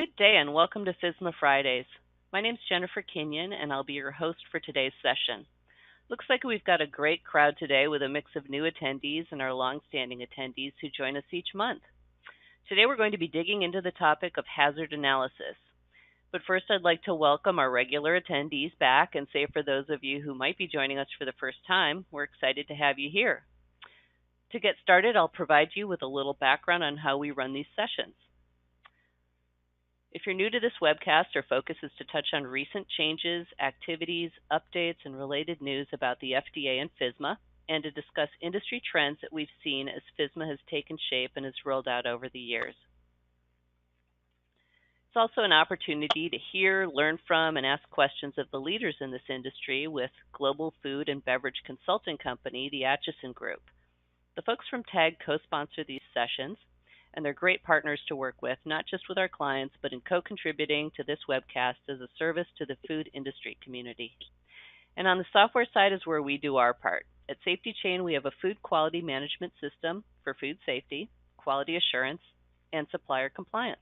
Good day and welcome to FSMA Fridays. My name's Jennifer Kenyon and I'll be your host for today's session. Looks like we've got a great crowd today with a mix of new attendees and our long-standing attendees who join us each month. Today we're going to be digging into the topic of hazard analysis. But first I'd like to welcome our regular attendees back and say for those of you who might be joining us for the first time, we're excited to have you here. To get started, I'll provide you with a little background on how we run these sessions. If you're new to this webcast, our focus is to touch on recent changes, activities, updates, and related news about the FDA and FSMA, and to discuss industry trends that we've seen as FSMA has taken shape and has rolled out over the years. It's also an opportunity to hear, learn from, and ask questions of the leaders in this industry with global food and beverage consulting company, the Acheson Group. The folks from TAG co-sponsor these sessions, and they're great partners to work with, not just with our clients, but in co-contributing to this webcast as a service to the food industry community. And on the software side is where we do our part. At Safety Chain, we have a food quality management system for food safety, quality assurance, and supplier compliance.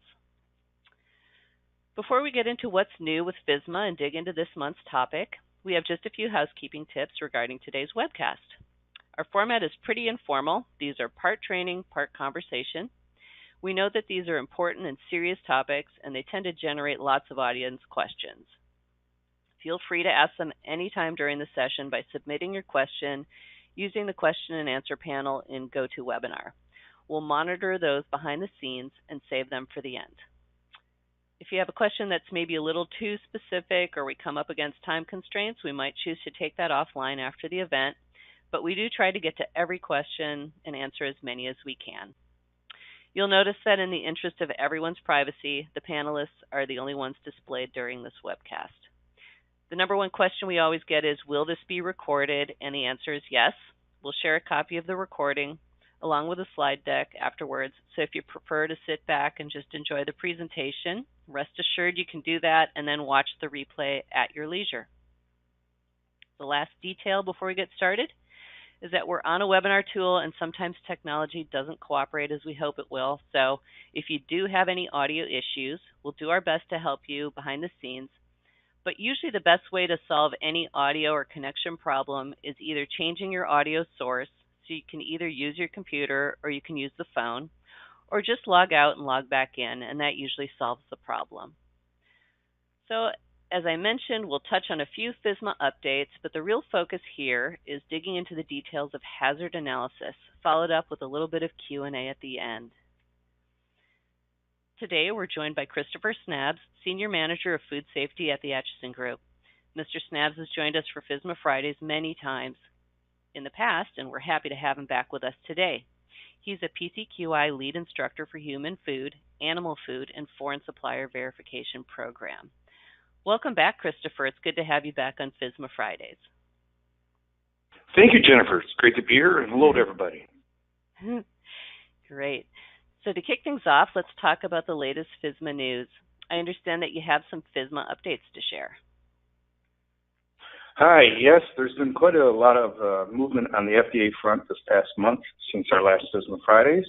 Before we get into what's new with FSMA and dig into this month's topic, we have just a few housekeeping tips regarding today's webcast. Our format is pretty informal. These are part training, part conversation. We know that these are important and serious topics, and they tend to generate lots of audience questions. Feel free to ask them anytime during the session by submitting your question using the question and answer panel in GoToWebinar. We'll monitor those behind the scenes and save them for the end. If you have a question that's maybe a little too specific or we come up against time constraints, we might choose to take that offline after the event, but we do try to get to every question and answer as many as we can. You'll notice that in the interest of everyone's privacy, the panelists are the only ones displayed during this webcast. The number one question we always get is, will this be recorded? And the answer is yes. We'll share a copy of the recording along with a slide deck afterwards. So if you prefer to sit back and just enjoy the presentation, rest assured you can do that and then watch the replay at your leisure. The last detail before we get started is that we're on a webinar tool and sometimes technology doesn't cooperate as we hope it will. So if you do have any audio issues, we'll do our best to help you behind the scenes. But usually the best way to solve any audio or connection problem is either changing your audio source, so you can either use your computer or you can use the phone, or just log out and log back in, and that usually solves the problem. So as I mentioned, we'll touch on a few FSMA updates, but the real focus here is digging into the details of hazard analysis, followed up with a little bit of Q&A at the end. Today, we're joined by Christopher Snabes, Senior Manager of Food Safety at the Acheson Group. Mr. Snabes has joined us for FSMA Fridays many times in the past, and we're happy to have him back with us today. He's a PCQI Lead Instructor for Human Food, Animal Food, and Foreign Supplier Verification Program. Welcome back, Christopher. It's good to have you back on FSMA Fridays. Thank you, Jennifer. It's great to be here, and hello to everybody. Great. So to kick things off, let's talk about the latest FSMA news. I understand that you have some FSMA updates to share. Hi. Yes, there's been quite a lot of movement on the FDA front this past month since our last FSMA Fridays.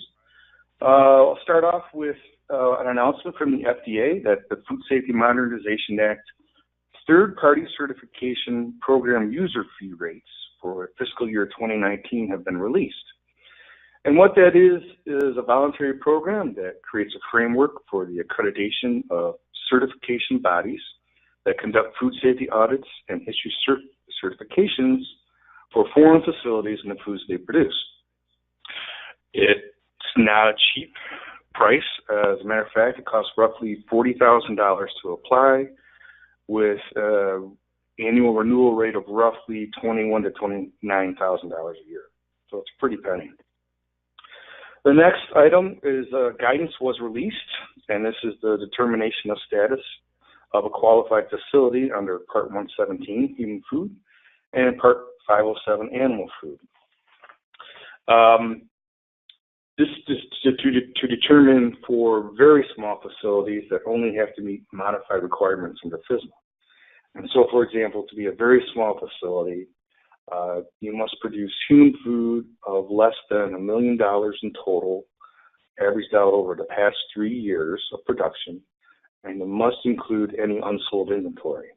I'll start off with an announcement from the FDA that the Food Safety Modernization Act third-party certification program user fee rates for fiscal year 2019 have been released. And what that is a voluntary program that creates a framework for the accreditation of certification bodies that conduct food safety audits and issue certifications for foreign facilities and the foods they produce. It's not a cheap price. As a matter of fact, it costs roughly $40,000 to apply, with annual renewal rate of roughly $21,000 to $29,000 a year. So it's a pretty penny. The next item is guidance was released, and this is the determination of status of a qualified facility under Part 117, Human Food, and Part 507, Animal Food. This is to determine for very small facilities that only have to meet modified requirements under FSMA. And so, for example, to be a very small facility, you must produce human food of less than $1 million in total, averaged out over the past 3 years of production, and it must include any unsold inventory.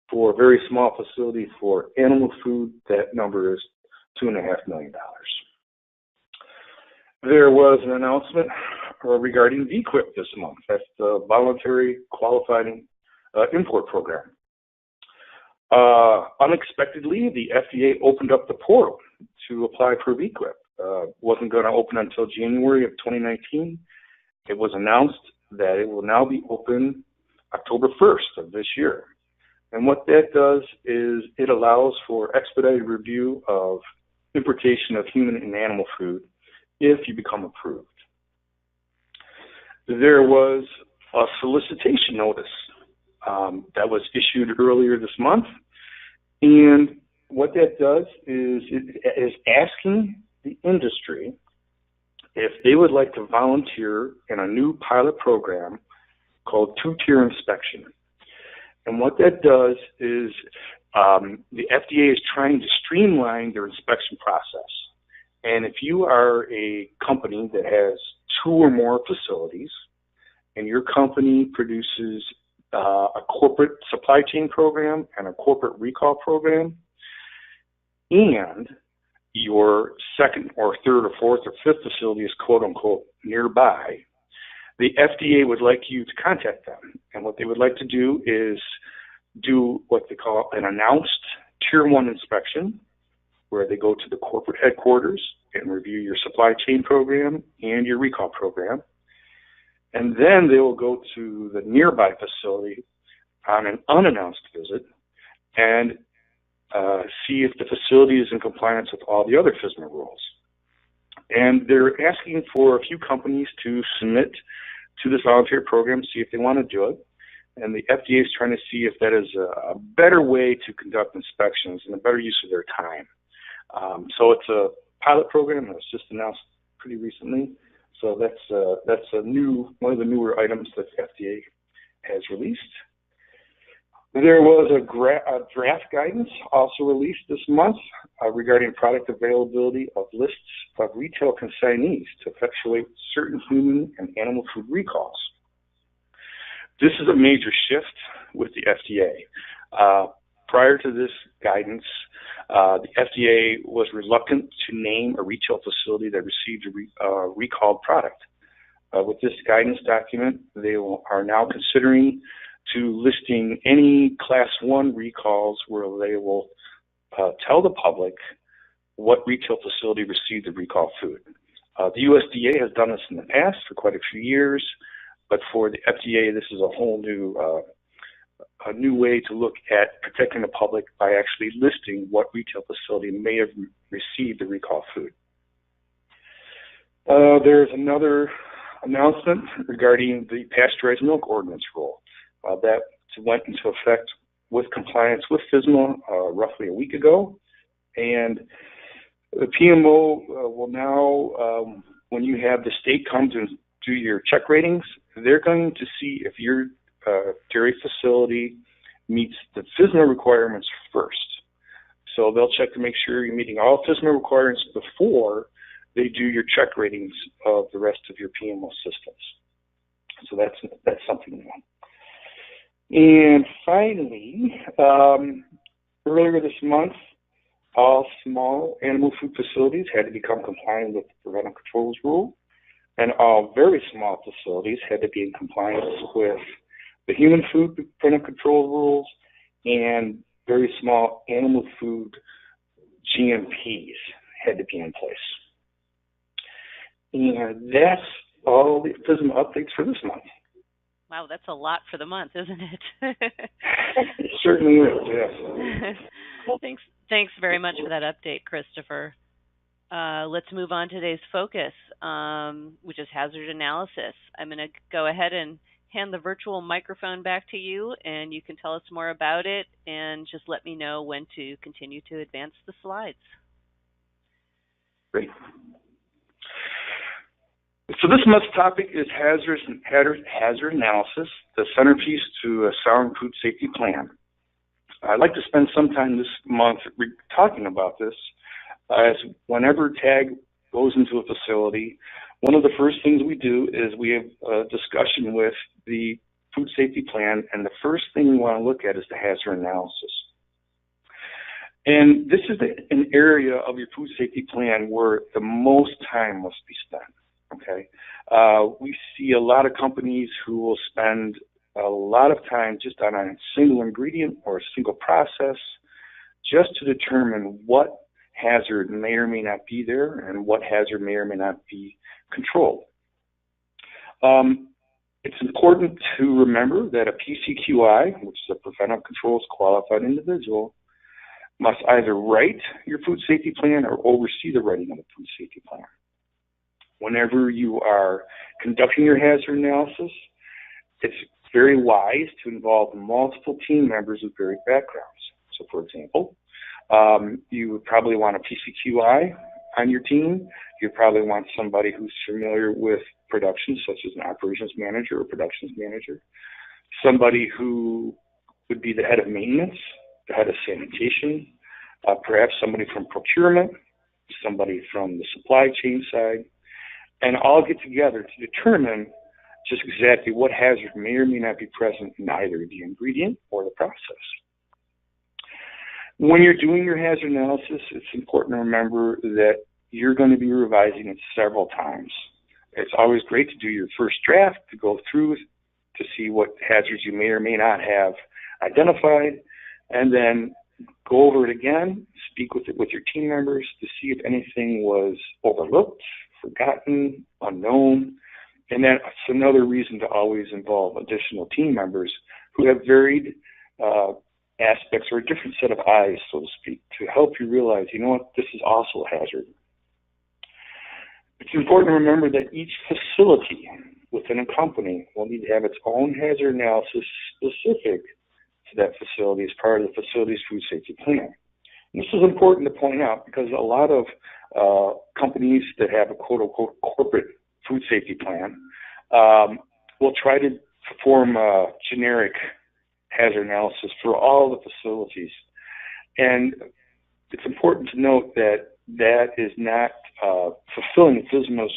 For a very small facility for animal food, that number is $2.5 million. There was an announcement regarding VQIP this month. That's the Voluntary Qualified Import Program. Unexpectedly, the FDA opened up the portal to apply for VQIP. Wasn't going to open until January of 2019. It was announced that it will now be open October 1st of this year. And what that does is it allows for expedited review of importation of human and animal food if you become approved. There was a solicitation notice that was issued earlier this month. And what that does is it is asking the industry if they would like to volunteer in a new pilot program called two-tier inspection. And what that does is the FDA is trying to streamline their inspection process. And if you are a company that has 2 or more facilities and your company produces a corporate supply chain program and a corporate recall program, and your second or third or fourth or fifth facility is quote unquote nearby, the FDA would like you to contact them. And what they would like to do is do what they call an announced Tier 1 inspection, where they go to the corporate headquarters and review your supply chain program and your recall program. And then they will go to the nearby facility on an unannounced visit and see if the facility is in compliance with all the other FSMA rules. And they're asking for a few companies to submit to this volunteer program, see if they want to do it. And the FDA is trying to see if that is a better way to conduct inspections and a better use of their time. So it's a pilot program that was just announced pretty recently. So that's one of the newer items that the FDA has released. There was a draft guidance also released this month regarding product availability of lists of retail consignees to effectuate certain human and animal food recalls. This is a major shift with the FDA. Prior to this guidance, the FDA was reluctant to name a retail facility that received a recalled product. With this guidance document, they are now considering to listing any Class 1 recalls where they will tell the public what retail facility received the recall food. The USDA has done this in the past for quite a few years, but for the FDA, this is a whole new way to look at protecting the public by actually listing what retail facility may have received the recall food. There's another announcement regarding the pasteurized milk ordinance rule. That went into effect with compliance with FSMA roughly a week ago. And the PMO will now, when you have the state come to do your check ratings, they're going to see if your dairy facility meets the FSMA requirements first. So they'll check to make sure you're meeting all FSMA requirements before they do your check ratings of the rest of your PMO systems. So that's something new. And finally, earlier this month, all small animal food facilities had to become compliant with the preventive controls rule, and all very small facilities had to be in compliance with the human food preventive control rules and very small animal food GMPs had to be in place. And that's all the FSMA updates for this month. Wow, that's a lot for the month, isn't it? It certainly is, yes. Thanks very much for that update, Christopher. Let's move on to today's focus, which is hazard analysis. I'm going to go ahead and hand the virtual microphone back to you, and you can tell us more about it, and just let me know when to continue to advance the slides. Great. So this month's topic is hazard analysis, the centerpiece to a sound food safety plan. I'd like to spend some time this month talking about this, as whenever TAG goes into a facility, one of the first things we do is we have a discussion with the food safety plan, and the first thing we want to look at is the hazard analysis. And this is an area of your food safety plan where the most time must be spent, okay? We see a lot of companies who will spend a lot of time just on a single ingredient or a single process just to determine what hazard may or may not be there and what hazard may or may not be controlled. It's important to remember that a PCQI, which is a Preventive Controls Qualified Individual, must either write your food safety plan or oversee the writing of the food safety plan. Whenever you are conducting your hazard analysis, it's very wise to involve multiple team members with varied backgrounds. So, for example, you would probably want a PCQI on your team. You probably want somebody who's familiar with production, such as an operations manager or productions manager, somebody who would be the head of maintenance, the head of sanitation, perhaps somebody from procurement, somebody from the supply chain side, and all get together to determine just exactly what hazard may or may not be present in either the ingredient or the process. When you're doing your hazard analysis, it's important to remember that you're going to be revising it several times. It's always great to do your first draft, to go through to see what hazards you may or may not have identified, and then go over it again, speak with your team members to see if anything was overlooked, forgotten, unknown. And that's another reason to always involve additional team members who have varied aspects or a different set of eyes, so to speak, to help you realize, you know what, this is also a hazard. It's important to remember that each facility within a company will need to have its own hazard analysis specific to that facility as part of the facility's food safety plan. And this is important to point out because a lot of companies that have a quote-unquote corporate food safety plan will try to perform a generic hazard analysis for all the facilities. And it's important to note that that is not fulfilling FSMA's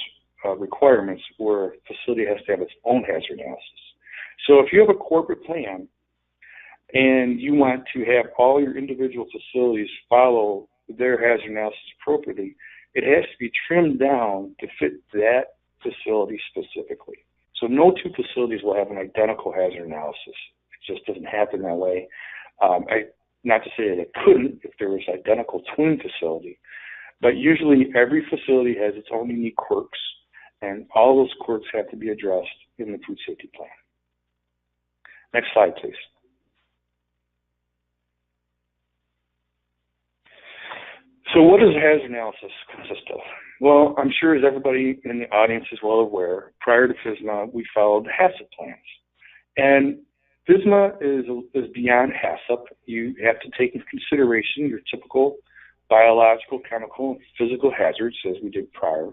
requirements where a facility has to have its own hazard analysis. So if you have a corporate plan and you want to have all your individual facilities follow their hazard analysis appropriately, it has to be trimmed down to fit that facility specifically. So no two facilities will have an identical hazard analysis. It just doesn't happen that way. Not to say that it couldn't if there was identical twin facility, but usually every facility has its own unique quirks, and all those quirks have to be addressed in the food safety plan. Next slide, please. So what does hazard analysis consist of? Well, I'm sure as everybody in the audience is well aware, prior to FSMA, we followed the HACCP plans. And FSMA is beyond HACCP. You have to take into consideration your typical biological, chemical, and physical hazards as we did prior.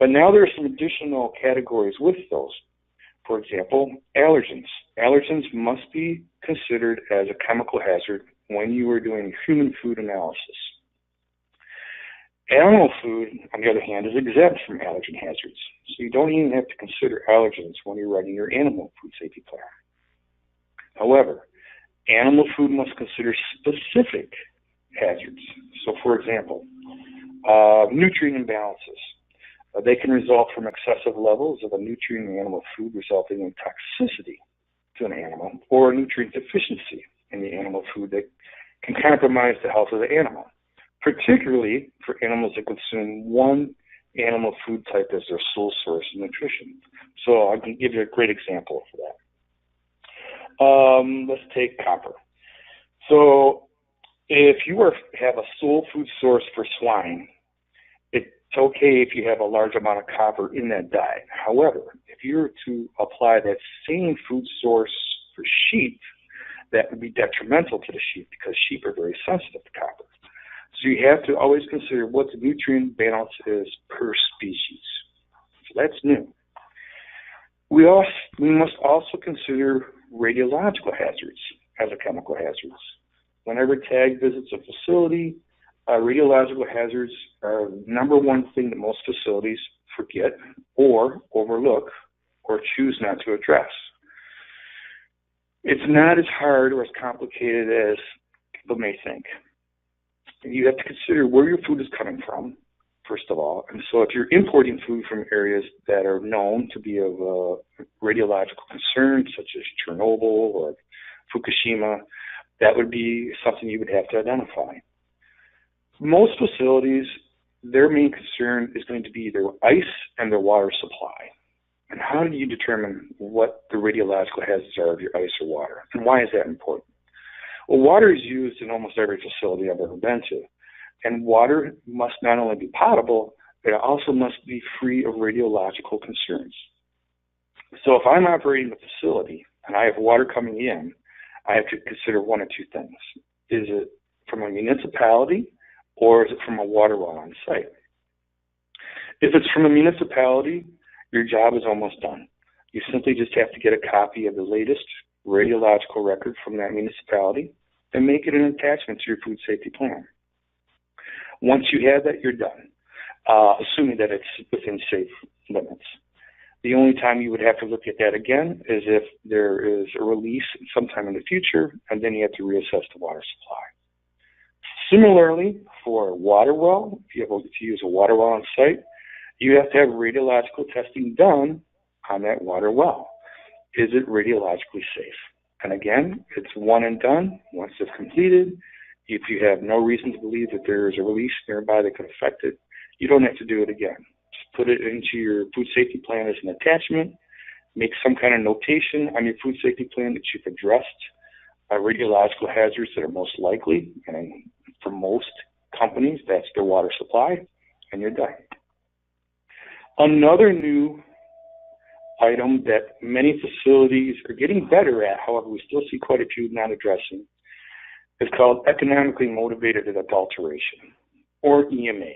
But now there are some additional categories with those. For example, allergens. Allergens must be considered as a chemical hazard when you are doing human food analysis. Animal food, on the other hand, is exempt from allergen hazards, so you don't even have to consider allergens when you're writing your animal food safety plan. However, animal food must consider specific hazards. So, for example, nutrient imbalances. They can result from excessive levels of a nutrient in animal food, resulting in toxicity to an animal, or a nutrient deficiency in the animal food that can compromise the health of the animal, particularly for animals that consume one animal food type as their sole source of nutrition. So I can give you a great example for that. Let's take copper. So if you have a sole food source for swine, it's okay if you have a large amount of copper in that diet. However, if you were to apply that same food source for sheep, that would be detrimental to the sheep because sheep are very sensitive to copper. So you have to always consider what the nutrient balance is per species. So that's new. We must also consider radiological hazards as a chemical hazards. Whenever TAG visits a facility, radiological hazards are the number one thing that most facilities forget or overlook or choose not to address. It's not as hard or as complicated as people may think. You have to consider where your food is coming from, first of all. And so if you're importing food from areas that are known to be of radiological concern, such as Chernobyl or Fukushima, that would be something you would have to identify. Most facilities, their main concern is going to be their ice and their water supply. And how do you determine what the radiological hazards are of your ice or water? And why is that important? Well, water is used in almost every facility I've ever been to. And water must not only be potable, but it also must be free of radiological concerns. So if I'm operating a facility and I have water coming in, I have to consider one of two things. Is it from a municipality or is it from a water well on site? If it's from a municipality, your job is almost done. You simply just have to get a copy of the latest radiological record from that municipality and make it an attachment to your food safety plan. Once you have that, you're done, assuming that it's within safe limits. The only time you would have to look at that again is if there is a release sometime in the future, and then you have to reassess the water supply. Similarly, for a water well, if you use a water well on site, you have to have radiological testing done on that water well. Is it radiologically safe? And again, it's one and done. Once it's completed, if you have no reason to believe that there is a release nearby that could affect it, you don't have to do it again. Just put it into your food safety plan as an attachment. Make some kind of notation on your food safety plan that you've addressed radiological hazards that are most likely. And for most companies, that's their water supply, and you're done. Another new item that many facilities are getting better at, however, we still see quite a few not addressing, is called economically motivated adulteration, or EMAs.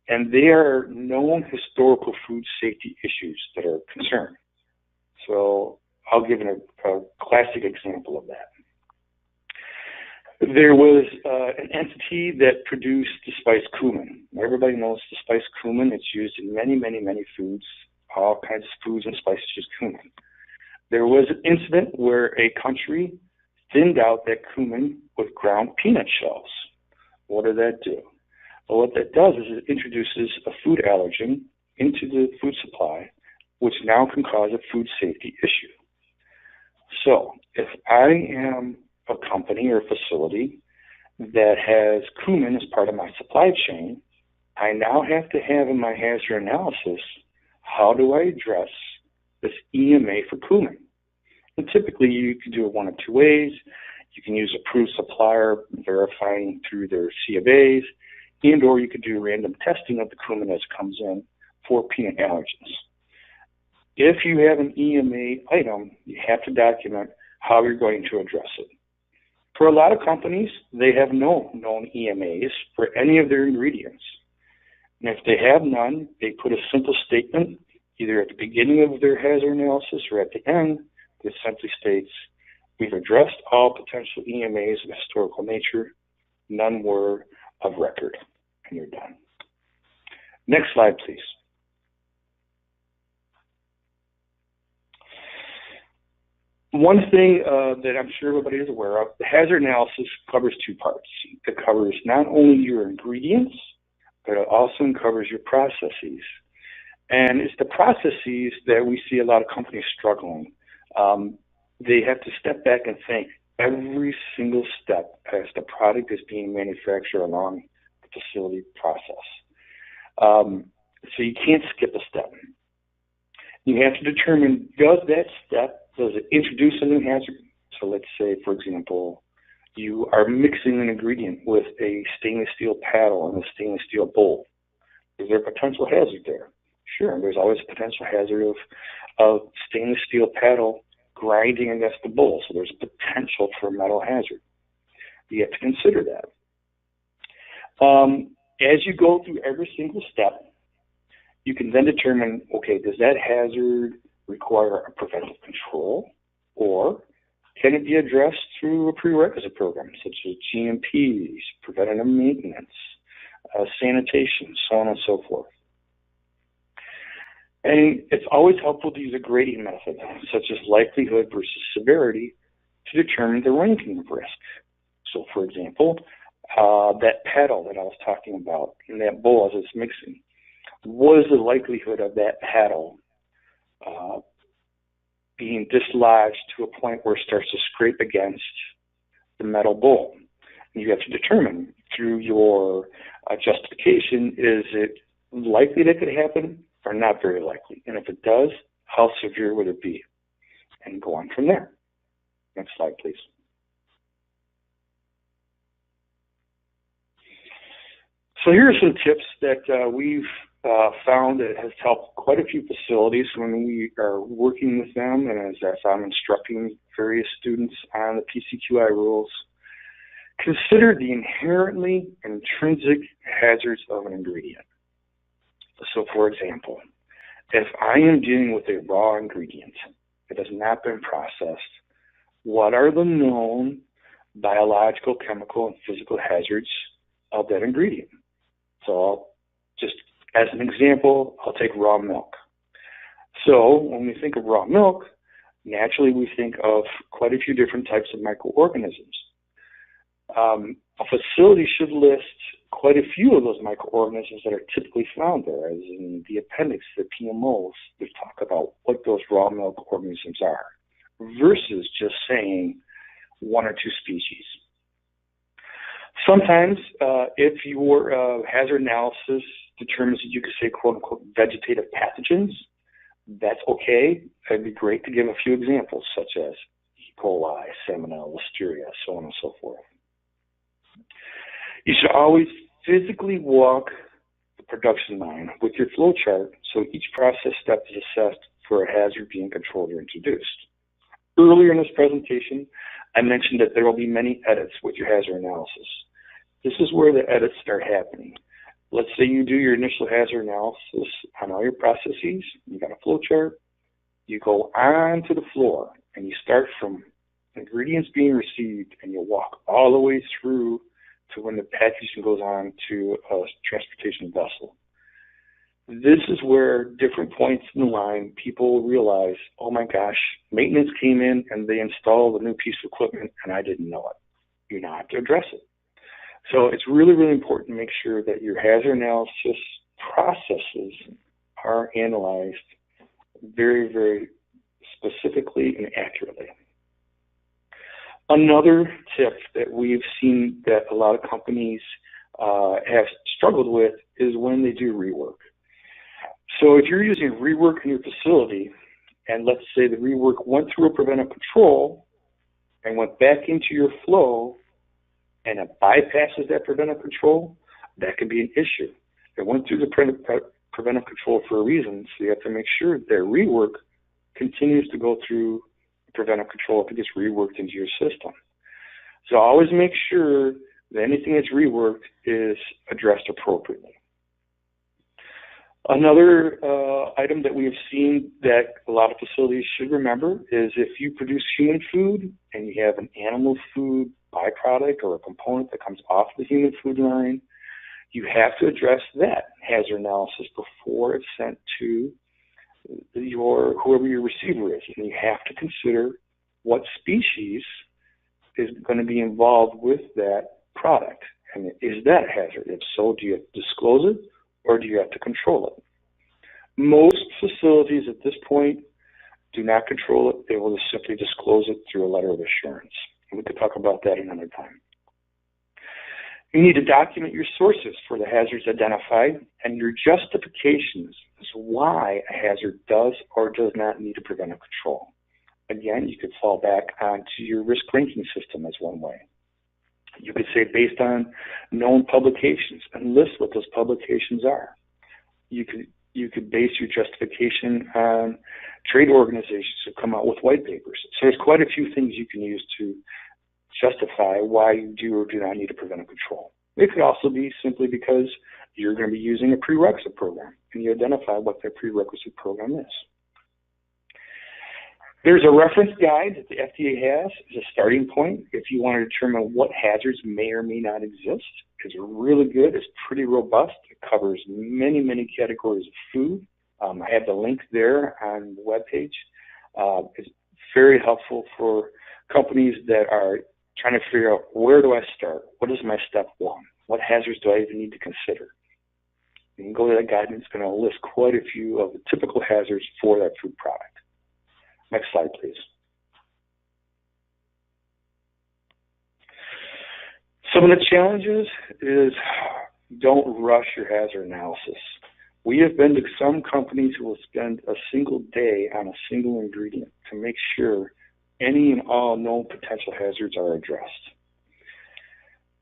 And they are known historical food safety issues that are a concern. So I'll give a classic example of that. There was an entity that produced the spice cumin. Everybody knows the spice cumin. It's used in many, many, many foods, all kinds of foods and spices use cumin. There was an incident where a country thinned out that cumin with ground peanut shells. What did that do? Well, what that does is it introduces a food allergen into the food supply, which now can cause a food safety issue. So if I am a company or a facility that has cumin as part of my supply chain, I now have to have in my hazard analysis, how do I address this EMA for cumin? And typically you can do it one of two ways. You can use approved supplier verifying through their C of A's, and or you could do random testing of the cumin as it comes in for peanut allergens. If you have an EMA item, you have to document how you're going to address it. For a lot of companies, they have no known EMAs for any of their ingredients. And if they have none, they put a simple statement either at the beginning of their hazard analysis or at the end that simply states, we've addressed all potential EMAs of historical nature, none were of record, and you're done. Next slide, please. One thing that I'm sure everybody is aware of, the hazard analysis covers two parts. It covers not only your ingredients, but it also covers your processes. And it's the processes that we see a lot of companies struggling. They have to step back and think every single step as the product is being manufactured along the facility process. So you can't skip a step. You have to determine, does it introduce a new hazard? So let's say, for example, you are mixing an ingredient with a stainless steel paddle and a stainless steel bowl. Is there a potential hazard there? Sure, there's always a potential hazard of stainless steel paddle grinding against the bowl, so there's a potential for a metal hazard. You have to consider that. As you go through every single step, you can then determine, okay, does that hazard require a preventive control, or can it be addressed through a prerequisite program such as GMPs, preventative maintenance, sanitation, so on and so forth. And it's always helpful to use a grading method, such as likelihood versus severity, to determine the ranking of risk. So, for example, that pedal that I was talking about in that bowl as it's mixing, what is the likelihood of that pedal being dislodged to a point where it starts to scrape against the metal bowl? And you have to determine through your justification, is it likely that could happen or not very likely? And if it does, how severe would it be? And go on from there. Next slide, please. So here are some tips that we've found that has helped quite a few facilities when we are working with them, and as I'm instructing various students on the PCQI rules. Consider the inherently intrinsic hazards of an ingredient. So, for example, if I am dealing with a raw ingredient that has not been processed, what are the known biological, chemical, and physical hazards of that ingredient? So just as an example, I'll take raw milk. So when we think of raw milk, naturally we think of quite a few different types of microorganisms. A facility should list quite a few of those microorganisms that are typically found there, as in the appendix, the PMOs, that talk about what those raw milk organisms are, versus just saying one or two species. Sometimes, if your hazard analysis determines that you could say, quote unquote, vegetative pathogens, that's okay. It'd be great to give a few examples, such as E. coli, Salmonella, Listeria, so on and so forth. You should always physically walk the production line with your flow chart so each process step is assessed for a hazard being controlled or introduced. Earlier in this presentation, I mentioned that there will be many edits with your hazard analysis. This is where the edits start happening. Let's say you do your initial hazard analysis on all your processes, you got a flow chart, you go on to the floor and you start from ingredients being received and you walk all the way through to when the packaging goes on to a transportation vessel. This is where different points in the line people realize, oh my gosh, maintenance came in and they installed a new piece of equipment and I didn't know it. You now have to address it. So it's really, really important to make sure that your hazard analysis processes are analyzed very, very specifically and accurately. Another tip that we've seen that a lot of companies have struggled with is when they do rework. So if you're using rework in your facility, and let's say the rework went through a preventive control and went back into your flow, and it bypasses that preventive control, that can be an issue. It went through the preventive control for a reason, so you have to make sure that rework continues to go through preventive control if it gets reworked into your system. So always make sure that anything that's reworked is addressed appropriately. Another item that we have seen that a lot of facilities should remember is if you produce human food and you have an animal food byproduct or a component that comes off the human food line, you have to address that hazard analysis before it's sent to whoever your receiver is. And you have to consider what species is going to be involved with that product. And is that a hazard? If so, do you have to disclose it or do you have to control it? Most facilities at this point do not control it. They will just simply disclose it through a letter of assurance. And we could talk about that another time. You need to document your sources for the hazards identified and your justifications as why a hazard does or does not need a preventive control. Again, you could fall back onto your risk ranking system as one way. You could say based on known publications and list what those publications are. You could base your justification on trade organizations who come out with white papers. So there's quite a few things you can use to justify why you do or do not need a preventive control. It could also be simply because you're going to be using a prerequisite program and you identify what that prerequisite program is. There's a reference guide that the FDA has as a starting point if you want to determine what hazards may or may not exist. It's really good. It's pretty robust. It covers many, many categories of food, I have the link there on the webpage. It's very helpful for companies that are trying to figure out, where do I start? What is my step one? What hazards do I even need to consider? You can go to that guide, and it's going to list quite a few of the typical hazards for that food product. Next slide, please. Some of the challenges is, don't rush your hazard analysis. We have been to some companies who will spend a single day on a single ingredient to make sure any and all known potential hazards are addressed.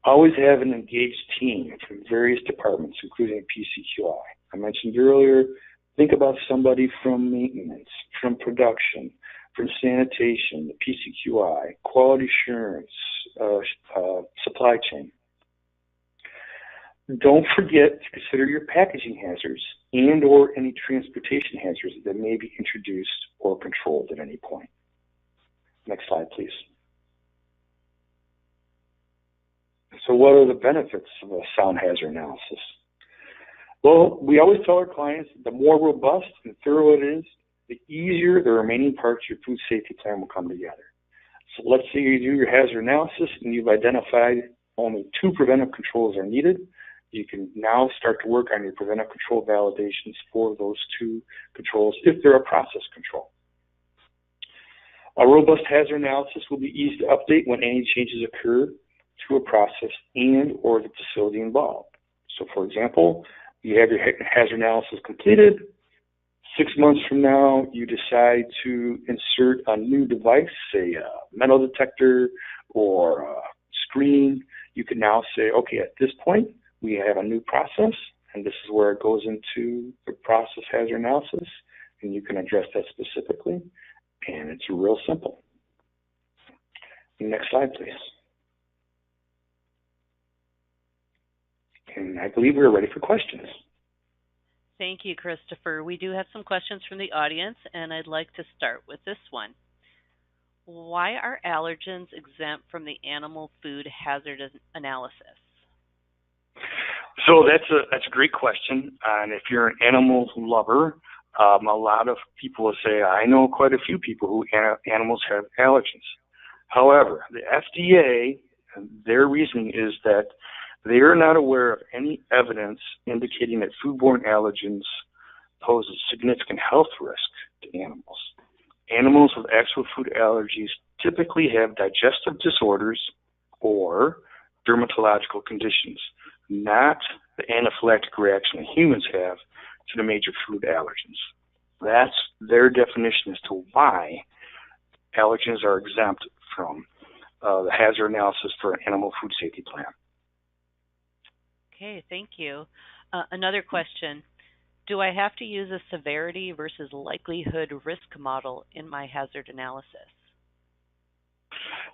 Always have an engaged team from various departments, including PCQI. I mentioned earlier, think about somebody from maintenance, from production, from sanitation, the PCQI, quality assurance, supply chain. Don't forget to consider your packaging hazards and or any transportation hazards that may be introduced or controlled at any point. Next slide, please. So what are the benefits of a sound hazard analysis? Well, we always tell our clients the more robust and thorough it is, the easier the remaining parts of your food safety plan will come together. So let's say you do your hazard analysis and you've identified only 2 preventive controls are needed. You can now start to work on your preventive control validations for those 2 controls if they're a process control. A robust hazard analysis will be easy to update when any changes occur to a process and or the facility involved. So for example, you have your hazard analysis completed. 6 months from now, you decide to insert a new device, say a metal detector or a screen. You can now say, okay, at this point, we have a new process, and this is where it goes into the process hazard analysis, and you can address that specifically, and it's real simple. Next slide, please. And I believe we're ready for questions. Thank you, Christopher. We do have some questions from the audience, and I'd like to start with this one. Why are allergens exempt from the animal food hazard analysis? So that's a great question. And if you're an animal lover, a lot of people will say, I know quite a few people who animals have allergens. However, the FDA, their reasoning is that they are not aware of any evidence indicating that foodborne allergens pose a significant health risk to animals. Animals with actual food allergies typically have digestive disorders or dermatological conditions, not the anaphylactic reaction that humans have to the major food allergens. That's their definition as to why allergens are exempt from the hazard analysis for an animal food safety plan. Okay, thank you. Another question. Do I have to use a severity versus likelihood risk model in my hazard analysis?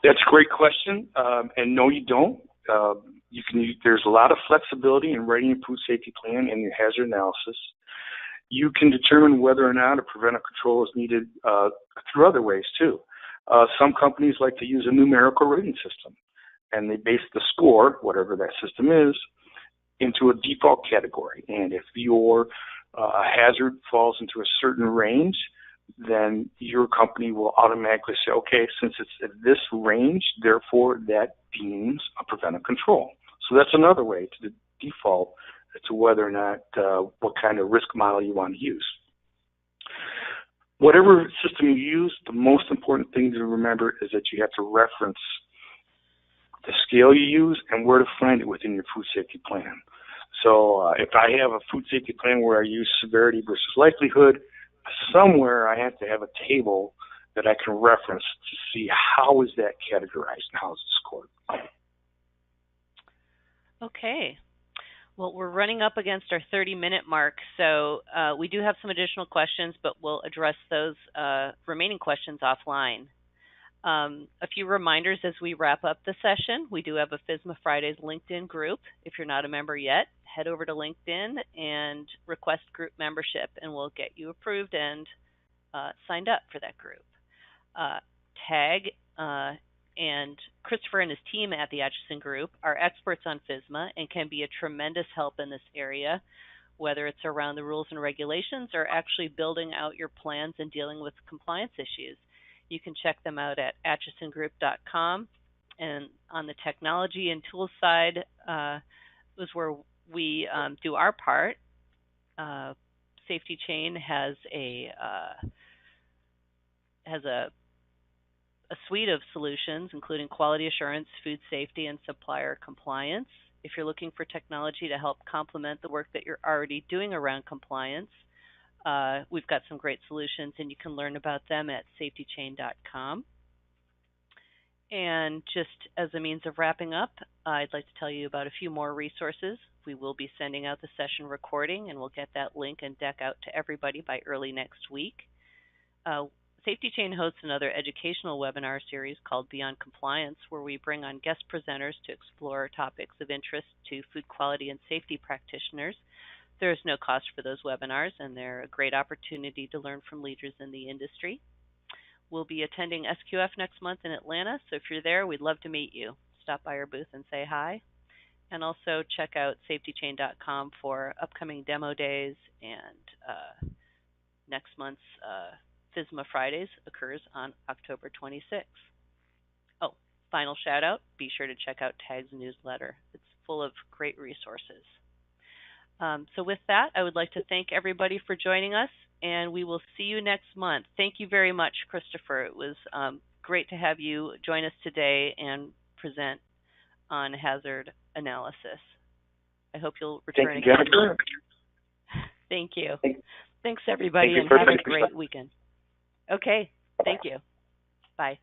That's a great question, and no, you don't. There's a lot of flexibility in writing a food safety plan and your hazard analysis. You can determine whether or not a preventive control is needed through other ways too. Some companies like to use a numerical rating system, and they base the score, whatever that system is, into a default category. And if your hazard falls into a certain range, then your company will automatically say, okay, since it's at this range, therefore that deems a preventive control. So that's another way to default to whether or not what kind of risk model you want to use. Whatever system you use, the most important thing to remember is that you have to reference the scale you use and where to find it within your food safety plan. So if I have a food safety plan where I use severity versus likelihood, somewhere I have to have a table that I can reference to see how is that categorized and how is it scored. Okay. Well, we're running up against our 30-minute mark, so we do have some additional questions, but we'll address those remaining questions offline. A few reminders as we wrap up the session. We do have a FSMA Fridays LinkedIn group. If you're not a member yet, head over to LinkedIn and request group membership, and we'll get you approved and signed up for that group. TAG and Christopher and his team at the Acheson Group are experts on FSMA and can be a tremendous help in this area. whether it's around the rules and regulations or actually building out your plans and dealing with compliance issues. You can check them out at achesongroup.com. And on the technology and tools side is where we do our part. Safety Chain has a suite of solutions, including quality assurance, food safety, and supplier compliance. If you're looking for technology to help complement the work that you're already doing around compliance, we've got some great solutions, and you can learn about them at safetychain.com. And just as a means of wrapping up, I'd like to tell you about a few more resources. We will be sending out the session recording, and we'll get that link and deck out to everybody by early next week. Safety Chain hosts another educational webinar series called Beyond Compliance, where we bring on guest presenters to explore topics of interest to food quality and safety practitioners. There is no cost for those webinars, and they're a great opportunity to learn from leaders in the industry. We'll be attending SQF next month in Atlanta, so if you're there, we'd love to meet you. Stop by our booth and say hi. And also check out safetychain.com for upcoming demo days, and next month's FSMA Fridays occurs on October 26th. Oh, final shout out, be sure to check out TAG's newsletter. It's full of great resources. So with that, I would like to thank everybody for joining us, and we will see you next month. Thank you very much, Christopher. It was great to have you join us today and present on hazard analysis. I hope you'll return again. Thank you, Jennifer. Thank you. Thanks, everybody, and have a great weekend. Okay, thank you. Bye.